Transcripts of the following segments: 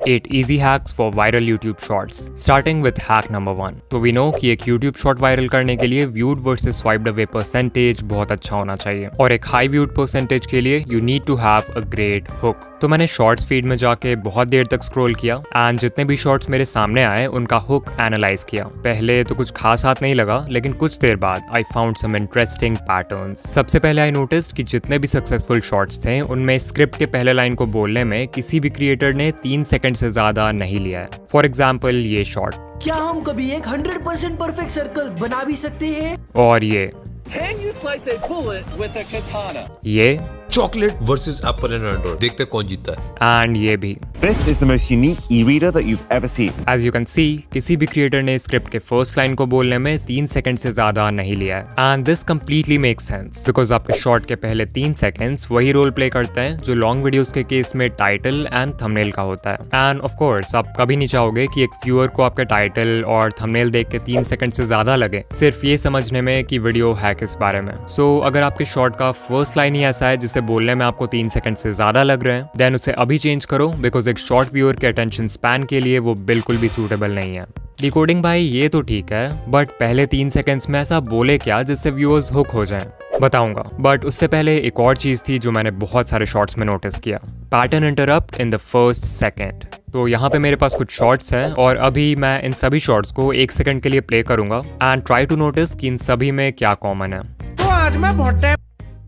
8 easy hacks for viral YouTube shorts. Starting with hack number 1. तो we know कि एक YouTube short viral करने के लिए viewed versus swiped away percentage बहुत अच्छा होना चाहिए और एक high viewed percentage के लिए you need to have a great hook. तो मैंने shorts feed में जाके बहुत देर तक scroll किया and जितने भी shorts मेरे सामने आए उनका hook analyze किया. पहले तो कुछ खास हाथ नहीं लगा लेकिन कुछ देर बाद I found some interesting patterns. सबसे पहले I noticed कि जितने भी successful shorts थे उनमें स्क्रिप्ट के पहले लाइन को बोलने में किसी भी क्रिएटर ने 3 सेकंड से ज्यादा नहीं लिया है. फॉर एग्जाम्पल ये शॉर्ट. क्या हम कभी एक 100% परफेक्ट सर्कल बना भी सकते हैं? और ये. Can you slice a bullet with a katana? ये. Chocolate versus Apple and Android, देखते हैं कौन जीतता है. एंड ये भी. This is the most unique e-reader that you've ever seen. As you can see, किसी भी क्रिएटर ने स्क्रिप्ट के फर्स्ट लाइन को बोलने में 3 सेकंड से ज्यादा नहीं लिया है. And this completely makes sense because आपके शॉर्ट के पहले 3 सेकंड्स वही रोल प्ले करते हैं जो लॉन्ग वीडियोस के केस में टाइटल एंड थंबनेल का होता है. एंड ऑफ कोर्स आप कभी नहीं चाहोगे कि एक व्यूअर को आपके टाइटल और थंबनेल देख के 3 सेकंड से ज्यादा लगे सिर्फ ये समझने में कि वीडियो है किस बारे में. सो अगर आपके शॉर्ट का फर्स्ट लाइन ही ऐसा है जिसे बोलने में आपको 3 सेकंड से ज्यादा लग रहे हैं देन उसे अभी चेंज करो बिकॉज एक शॉर्ट व्यूअर के अटेंशन स्पैन के लिए वो बिल्कुल भी सूटेबल नहीं है. डिकोडिंग भाई ये तो ठीक है बट पहले 3 सेकंड्स में ऐसा बोले क्या जिससे व्यूअर्स हुक हो जाएं? बताऊंगा बट उससे पहले एक और चीज थी जो मैंने बहुत सारे शॉर्ट्स में नोटिस किया. Pattern interrupt in the first second. तो यहाँ पे मेरे पास कुछ शॉर्ट्स हैं और अभी मैं इन सभी शॉर्ट्स को 1 सेकंड के लिए प्ले करूंगा एंड ट्राई टू नोटिस कि इन सभी में क्या कॉमन है. तो आज मैं बहुत time.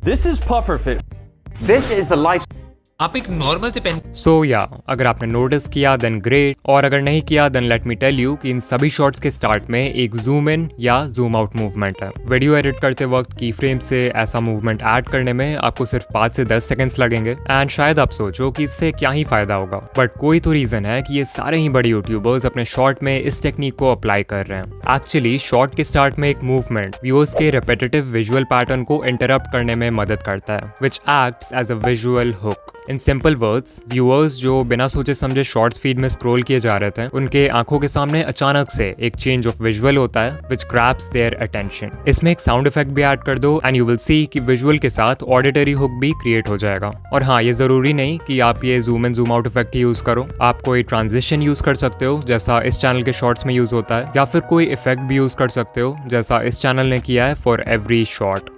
This is pufferfish. This is the life. आप एक नॉर्मल से पेन. सो या अगर आपने नोटिस किया देन ग्रेट और अगर नहीं किया then let me tell you कि इन सभी शॉट्स के स्टार्ट में एक जूम इन या जूम आउट मूवमेंट है. वीडियो एडिट करते वक्त की फ्रेम से ऐसा मूवमेंट ऐड करने में आपको सिर्फ 5 से 10 सेकंड्स लगेंगे एंड शायद आप सोचो कि इससे क्या ही फायदा होगा बट कोई तो रीजन है कि ये सारे ही बड़े यूट्यूबर्स अपने शॉर्ट में इस टेक्निक को अप्लाई कर रहे हैं. एक्चुअली शॉर्ट के स्टार्ट में एक मूवमेंट व्यूअर्स के रिपीटेटिव विजुअल पैटर्न को इंटरप्ट करने में मदद करता है which acts as a visual hook. In simple words viewers जो बिना सोचे समझे शॉर्ट्स फीड में स्क्रॉल किए जा रहे थे उनके आंखों के सामने अचानक से एक चेंज ऑफ विजुअल होता है विच ग्रैब्स देयर अटेंशन. इसमें एक साउंड इफेक्ट भी ऐड कर दो एंड यू विल सी कि विजुअल के साथ ऑडिटरी हुक भी क्रिएट हो जाएगा. और हाँ ये जरूरी नहीं कि आप ये zoom in zoom out effect he use करो. आप कोई ट्रांजिशन यूज कर सकते हो जैसा इस चैनल के शॉर्ट्स में यूज होता है या फिर कोई इफेक्ट भी यूज कर सकते हो जैसा इस चैनल ने किया है for every short.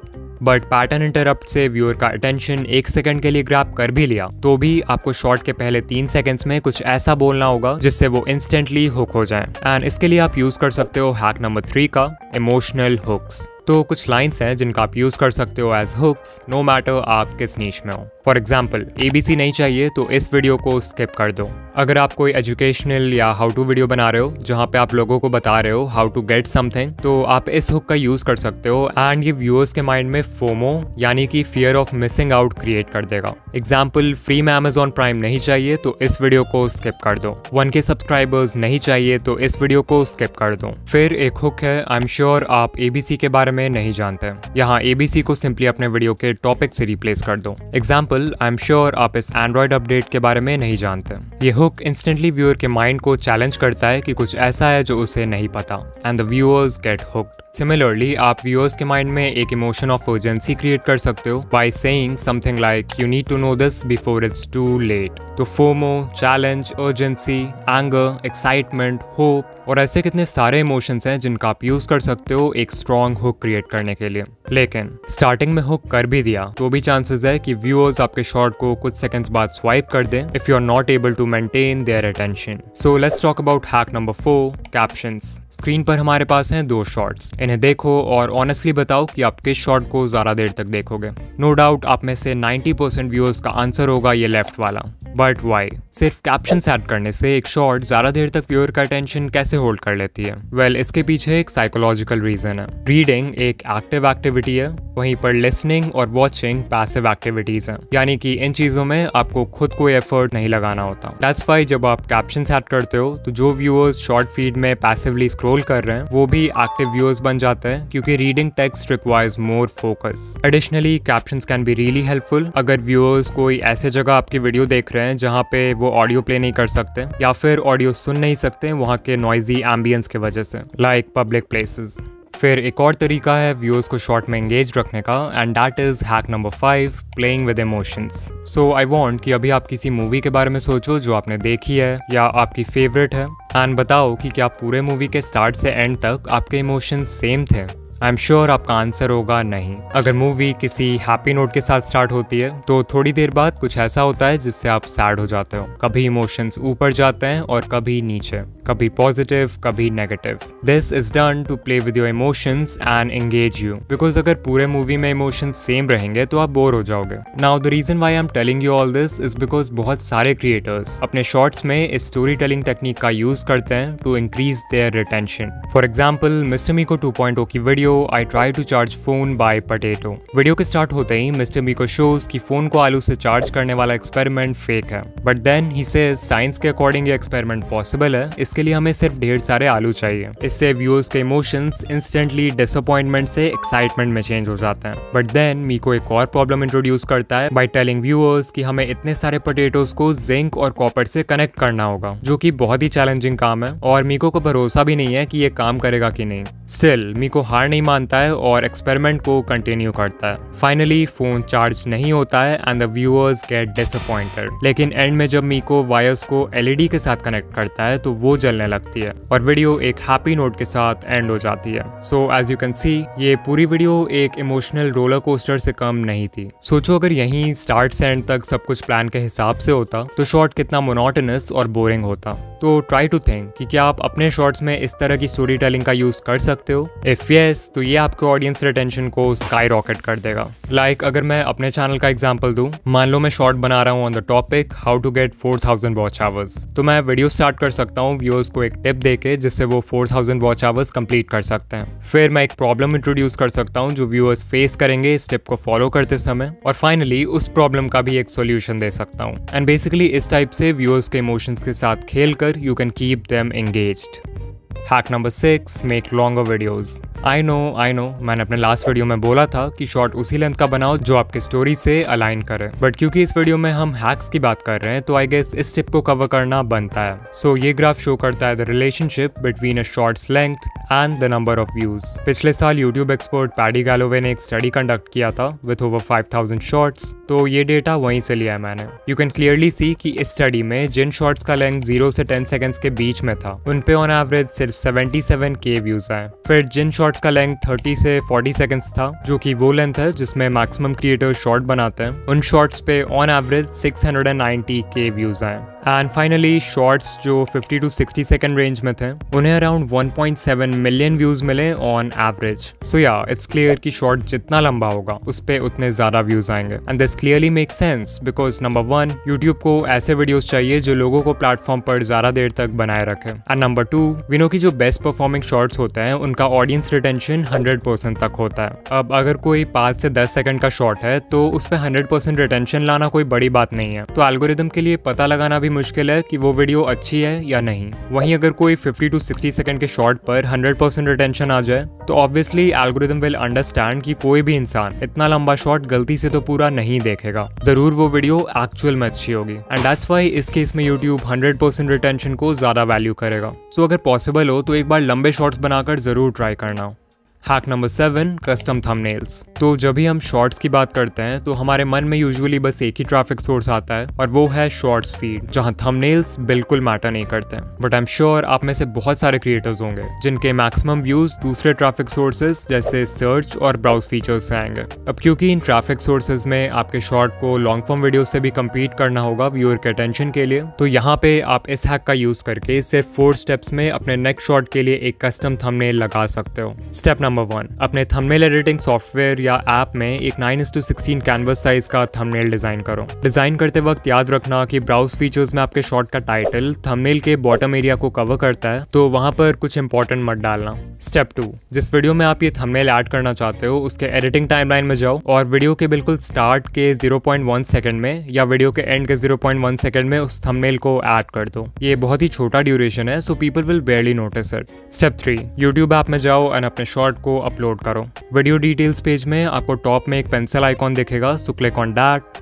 But pattern interrupt से व्यूअर का अटेंशन 1 सेकंड के लिए ग्रैब कर भी लिया तो भी आपको शॉर्ट के पहले 3 सेकंड्स में कुछ ऐसा बोलना होगा जिससे वो इंस्टेंटली हुक हो जाए. एंड इसके लिए आप यूज कर सकते हो हैक नंबर 3 का इमोशनल हुक्स. तो कुछ लाइंस हैं जिनका आप यूज कर सकते हो एज हुक्स नो मैटर आप किस नीश में हो. फॉर एग्जाम्पल ABC नहीं चाहिए तो इस वीडियो को स्किप कर दो. अगर आप कोई एजुकेशनल या हाउ टू वीडियो बना रहे हो जहाँ पे आप लोगों को बता रहे हो हाउ टू गेट समथिंग तो आप इस हुक का यूज कर सकते हो एंड ये व्यूअर्स के माइंड में फोमो यानी कि fear of missing out create कर देगा. एग्जाम्पल फ्री में Amazon प्राइम नहीं चाहिए तो इस वीडियो को स्किप कर दो. 1K सब्सक्राइबर्स नहीं चाहिए तो इस वीडियो को स्किप कर दो. फिर एक हुक है आई एम श्योर आप ABC के बारे में नहीं जानते. यहाँ ABC को सिंपली अपने वीडियो के टॉपिक से रिप्लेस कर दो. एग्जाम्पल आई एम श्योर आप इस एंड्रॉइड अपडेट के बारे में नहीं जानते. ये हुक इंस्टेंटली व्यूअर के माइंड को चैलेंज करता है कि कुछ ऐसा है जो उसे नहीं पता and the viewers get hooked. Similarly आप व्यूअर्स के माइंड में एक इमोशन ऑफ अर्जेंसी क्रिएट कर सकते हो by saying something like you need to know this before it's too late. तो FOMO, challenge, urgency, anger, excitement, hope और ऐसे कितने सारे इमोशंस हैं जिनका आप यूज कर सकते हो एक स्ट्रॉन्ग हुक क्रिएट करने के लिए. लेकिन स्टार्टिंग में हुक कर भी दिया तो भी चांसेस है कि व्यूअर्स आपके शॉर्ट को कुछ सेकंड्स बाद स्वाइप कर दें if you are not able to maintain their attention. So let's talk about hack number 4 captions. Screen पर हमारे पास हैं 2 शॉर्ट्स. इन्हें देखो और ऑनेस्टली बताओ कि आप किस शॉर्ट को ज्यादा देर तक देखोगे. नो डाउट आप में से 90% व्यूअर्स का आंसर होगा ये लेफ्ट वाला. But why? सिर्फ कैप्शंस ऐड करने से एक शॉर्ट ज्यादा देर तक व्यूअर का अटेंशन कैसे होल्ड कर लेती है? वेल इसके पीछे एक साइकोलॉजिकल रीजन है. रीडिंग एक एक्टिव एक्टिविटी है वहीं पर लिसनिंग और वॉचिंग पैसिव एक्टिविटीज हैं. यानी कि इन चीजों में आपको खुद कोई एफर्ट नहीं लगाना होता. दैट्स व्हाई जब आप कैप्शंस ऐड करते हो तो जो व्यूअर्स शॉर्ट फीड में पैसिवली स्क्रॉल कर रहे हैं वो भी एक्टिव व्यूअर्स बन जाते हैं क्योंकि reading text requires more focus. Additionally captions can be really helpful अगर व्यूअर्स कोई ऐसे जगह आपकी वीडियो देख रहे हैं जहाँ पे वो ऑडियो प्ले नहीं कर सकते या फिर ऑडियो सुन नहीं सकते वहाँ के नॉइजी एम्बियंस की वजह से लाइक पब्लिक प्लेसेस. फिर एक और तरीका है व्यूअर्स को शॉर्ट में एंगेज रखने का, and that is hack number 5, playing with emotions. So I want कि अभी आप किसी मूवी के बारे में सोचो जो आपने देखी है या आपकी फेवरेट है, एंड बताओ कि क्या पूरे मूवी के स्टार्ट से एंड तक आपके इमोशंस सेम थे। आई एम श्योर आपका आंसर होगा नहीं। अगर मूवी किसी हैप्पी नोट के साथ स्टार्ट होती है तो थोड़ी देर बाद कुछ ऐसा होता है जिससे आप सैड हो जाते हो। कभी इमोशंस ऊपर जाते हैं और कभी नीचे, कभी पॉजिटिव कभी negative. This is done to play with your emotions and engage you, because अगर पूरे मूवी में इमोशंस सेम रहेंगे तो आप बोर हो जाओगे। Now the reason why I am telling you all this is because बहुत सारे क्रिएटर्स अपने शॉर्ट्स में इस स्टोरी टेलिंग टेक्निक का यूज करते हैं to increase their retention. For example mister Miko 2.0 की video I try to charge phone by potato। Video के स्टार्ट होते ही मिस्टर मीको शोज कि फोन को आलू से चार्ज करने वाला एक्सपेरिमेंट फेक है, but then he says science के अकॉर्डिंग ये एक्सपेरिमेंट पॉसिबल है, इसके लिए हमें सिर्फ ढेर सारे आलू चाहिए। इससे व्यूअर्स के इमोशंस इंस्टेंटली डिसअपॉइंटमेंट से एक्साइटमेंट में चेंज हो जाते हैं। बट देन मीको एक और प्रॉब्लम इंट्रोड्यूस करता है बाय टेलिंग व्यूअर्स कि हमें इतने सारे पोटेटोज को जिंक और कॉपर से कनेक्ट करना होगा, जो कि बहुत ही चैलेंजिंग काम है और मीको को भरोसा भी नहीं है कि ये काम करेगा कि नहीं। स्टिल मीको हार नहीं मानता है और एक्सपेरिमेंट को कंटिन्यू करता है। फाइनली फोन चार्ज नहीं होता है and the viewers get disappointed. लेकिन एंड में जब मीको वायर्स को एलईडी के साथ कनेक्ट करता है तो वो जलने लगती है और वीडियो एक हैप्पी नोट के साथ एंड हो जाती है। So as you can see ये पूरी वीडियो एक इमोशनल रोलर कोस्टर से कम नहीं थी। सोचो अगर यहीं स्टार्ट से एंड तक सब कुछ प्लान के हिसाब से होता तो शॉर्ट कितना मोनोटोनस और बोरिंग होता। तो ट्राई टू थिंक कि क्या आप अपने शॉर्ट्स में इस तरह की स्टोरी टेलिंग का यूज कर सकते हो। इफ यस तो ये आपके ऑडियंस रिटेंशन को स्काई रॉकेट कर देगा। लाइक अगर मैं अपने चैनल का एग्जांपल दूं, मान लो मैं शॉर्ट बना रहा हूं on the topic how to get 4000 watch hours, तो मैं वीडियो स्टार्ट कर सकता हूं व्यूअर्स को एक टिप देके जिससे वो 4000 वॉच आवर्स कंप्लीट कर सकते हैं। फिर मैं एक प्रॉब्लम इंट्रोड्यूस कर सकता हूं जो व्यूअर्स फेस करेंगे इस टिप को फॉलो करते समय, और फाइनली उस प्रॉब्लम का भी एक सोल्यूशन दे सकता हूं। एंड बेसिकली इस टाइप से व्यूअर्स के इमोशंस के साथ खेलकर you can keep them engaged. Hack number 6, make longer videos. I know मैंने अपने लास्ट वीडियो में बोला था कि शॉर्ट उसी लेंथ का बनाओ जो आपकी स्टोरी से अलाइन करे, बट क्योंकि इस वीडियो में हम हैक्स की बात कर रहे हैं तो आई गेस इस टिप को कवर करना बनता है। सो ये ग्राफ शो करता है the relationship between a shorts length and the number of views. पिछले साल यूट्यूब एक्सपर्ट पैडी गैलोवे ने एक स्टडी कंडक्ट किया था विथ ओवर 5000 शॉर्ट्स, तो ये डेटा वहीं से लिया है मैंने। यू कैन क्लियरली सी कि इस स्टडी में जिन शॉर्ट्स का लेंथ 0 से 10 सेकंड्स के बीच में था उन पे ऑन एवरेज सिर्फ 77K व्यूज आए। फिर जिन शॉर्ट्स का लेंथ 30 से 40 सेकंड्स था, जो कि वो लेंथ है जिसमें मैक्सिमम क्रिएटर शॉर्ट बनाते हैं, उन शॉर्ट्स पे ऑन एवरेज 690K व्यूज आए। एंड फाइनली शॉर्ट्स जो 50 to 60 सेकंड रेंज में थे उन्हें अराउंड 1.7 मिलियन व्यूज मिले ऑन एवरेज। सो या इट्स क्लियर कि शॉर्ट जितना लंबा होगा उस पे उतने ज्यादा व्यूज आएंगे। And this clearly make sense because number 1 YouTube को ऐसे वीडियोस चाहिए जो लोगों को प्लेटफॉर्म पर ज्यादा देर तक बनाए रखे, एंड नंबर 2 वी नो कि जो बेस्ट परफॉर्मिंग शॉर्ट्स होते हैं उनका ऑडियंस रिटेंशन 100% तक होता है। अब अगर कोई 5 से 10 सेकंड का शॉर्ट है तो उस पर 100% रिटेंशन लाना कोई बड़ी बात नहीं है, तो एल्गोरिदम के लिए पता लगाना भी मुश्किल है कि वो वीडियो अच्छी है या नहीं। वहीं अगर कोई 50 to 60 सेकंड के शॉर्ट पर 100% रिटेंशन आ जाए तो ऑब्वियसली एल्गोरिदम विल अंडरस्टैंड कि कोई भी इंसान इतना लंबा शॉर्ट गलती से तो पूरा नहीं देखेगा, जरूर वो वीडियो एक्चुअल में अच्छी होगी। एंड दैट्स व्हाई इस केस में यूट्यूब 100% रिटेंशन को ज्यादा वैल्यू करेगा। सो अगर पॉसिबल हो तो एक बार लंबे शॉर्ट्स बनाकर जरूर ट्राई करना। Hack number 7, custom thumbnails. तो जब भी हम शॉर्ट्स की बात करते हैं तो हमारे मन में यूजुअली बस एक ही ट्रैफिक सोर्स आता है और वो है शॉर्ट्स फीड, जहां थंबनेल्स बिल्कुल मैटर नहीं करते। बट आई एम श्योर आप में से बहुत सारे क्रिएटर्स होंगे जिनके मैक्सिमम व्यूज दूसरे ट्रैफिक सोर्सेज जैसे सर्च और ब्राउज फीचर्स से आएंगे। अब क्योंकि इन ट्रैफिक सोर्सेज में आपके शॉर्ट को लॉन्ग फॉर्म वीडियो से भी कम्पीट करना होगा व्यूअर के अटेंशन के लिए, तो यहाँ पे आप इस हैक का यूज करके सिर्फ 4 स्टेप्स में अपने नेक्स्ट शॉर्ट के लिए एक कस्टम थंबनेल लगा सकते हो। स्टेप नंबर 1, अपने थंबनेल एडिटिंग सॉफ्टवेयर या ऐप में एक 9:16 कैनवस साइज का थंबनेल डिजाइन करो। डिजाइन करते वक्त याद रखना कि ब्राउज फीचर्स में आपके शॉर्ट का टाइटल थंबनेल के बॉटम एरिया को कवर करता है, तो वहां पर कुछ इंपॉर्टेंट मत डालना। स्टेप 2, जिस वीडियो में आप ये थंबनेल ऐड करना चाहते हो उसके एडिटिंग टाइमलाइन में जाओ और वीडियो के बिल्कुल स्टार्ट के 0.1 सेकंड में या वीडियो के एंड के 0.1 सेकंड में उस थंबनेल को ऐड कर दो। ये बहुत ही छोटा ड्यूरेशन है, so people will बेयरली notice it. Step 3, YouTube app में जाओ और अपने शॉर्ट को अपलोड करो। वीडियो डिटेल्स पेज में आपको टॉप में एक पेंसिल आइकॉन दिखेगा, so click on that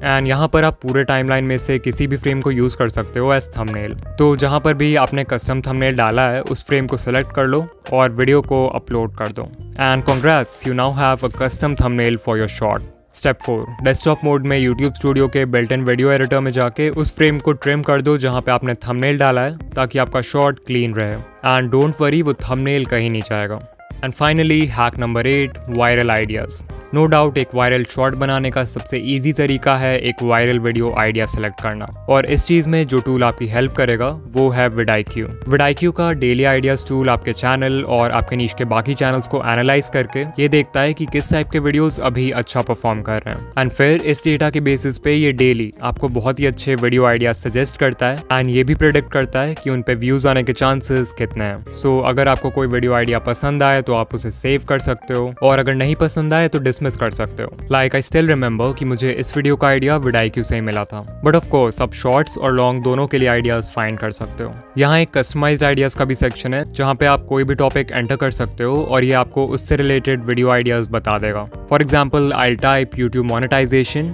and यहाँ पर आप पूरे टाइमलाइन में से किसी भी फ्रेम को यूज़ कर सकते हो एज थंबनेल। तो जहाँ पर भी आपने कस्टम थंबनेल डाला है उस फ्रेम को सेलेक्ट कर लो और वीडियो को अपलोड कर दो। And congrats, you now have a custom thumbnail for your short. Step 4, desktop mode में YouTube स्टूडियो के बिल्ट इन वीडियो एडिटर में जाके उस फ्रेम को ट्रिम कर दो जहाँ पे आपने थंबनेल डाला है, ताकि आपका शॉट क्लीन रहे। एंड डोंट वरी, वो थंबनेल कहीं नहीं जाएगा। And finally hack number 8, viral ideas. No doubt एक वायरल शॉट बनाने का सबसे इजी तरीका है एक वायरल वीडियो आइडिया सेलेक्ट करना, और इस चीज़ में जो टूल आपकी हेल्प करेगा वो है vidIQ। vidIQ का डेली आइडियाज़ टूल आपके चैनल और आपके नीश के बाकी चैनल्स को एनालाइज करके ये देखता है कि किस टाइप के वीडियोस अभी अच्छा परफॉर्म कर रहे हैं, एंड फिर इस डेटा के बेसिस पे ये डेली आपको बहुत ही अच्छे वीडियो आइडियाज सजेस्ट करता है एंड ये भी प्रेडिक्ट करता है कि उन पे व्यूज आने के चांसेस कितने हैं। सो अगर आपको कोई वीडियो आइडिया पसंद आए तो आप उसे सेव कर सकते हो, और अगर नहीं पसंद आए तो डिसमिस कर सकते हो। लाइक आई स्टिल रिमेंबर कि मुझे इस वीडियो का आइडिया vidIQ से ही मिला था, बट ऑफ कोर्स आप शॉर्ट्स और लॉन्ग दोनों के लिए आइडियाज फाइंड कर सकते हो। यहाँ एक कस्टमाइज्ड आइडियाज का भी सेक्शन है जहाँ पे आप कोई भी टॉपिक एंटर कर सकते हो और ये आपको उससे रिलेटेड वीडियो आइडियाज बता देगा। For example I type YouTube monetization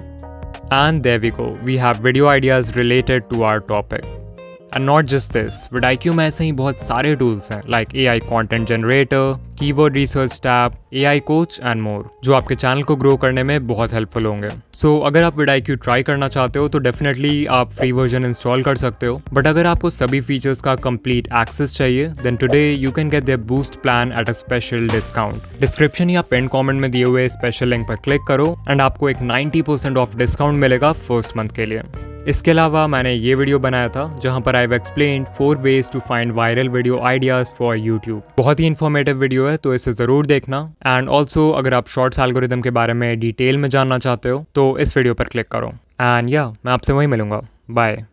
and there we go, we have video ideas related to our topic. And not just this, vidIQ में ऐसे ही बहुत सारे टूल्स हैं like AI content generator, keyword research tab, AI coach and more, जो आपके channel को grow करने में बहुत हेल्पफुल होंगे। सो अगर आप vidIQ ट्राई करना चाहते हो तो डेफिनेटली आप फ्री वर्जन इंस्टॉल कर सकते हो, बट अगर आपको सभी फीचर्स का कंप्लीट एक्सेस चाहिए then today you can get their boost plan at a special discount. Description या पिन कमेंट में दिए हुए स्पेशल लिंक पर क्लिक करो एंड आपको एक 90% ऑफ डिस्काउंट मिलेगा फर्स्ट मंथ के लिए। इसके अलावा मैंने ये वीडियो बनाया था जहां पर I have explained 4 ways to find viral video ideas for YouTube। बहुत ही इन्फॉर्मेटिव वीडियो है तो इसे ज़रूर देखना। एंड ऑल्सो अगर आप शॉर्ट्स एल्गोरिदम के बारे में डिटेल में जानना चाहते हो तो इस वीडियो पर क्लिक करो। एंड या मैं आपसे वहीं मिलूंगा। बाय।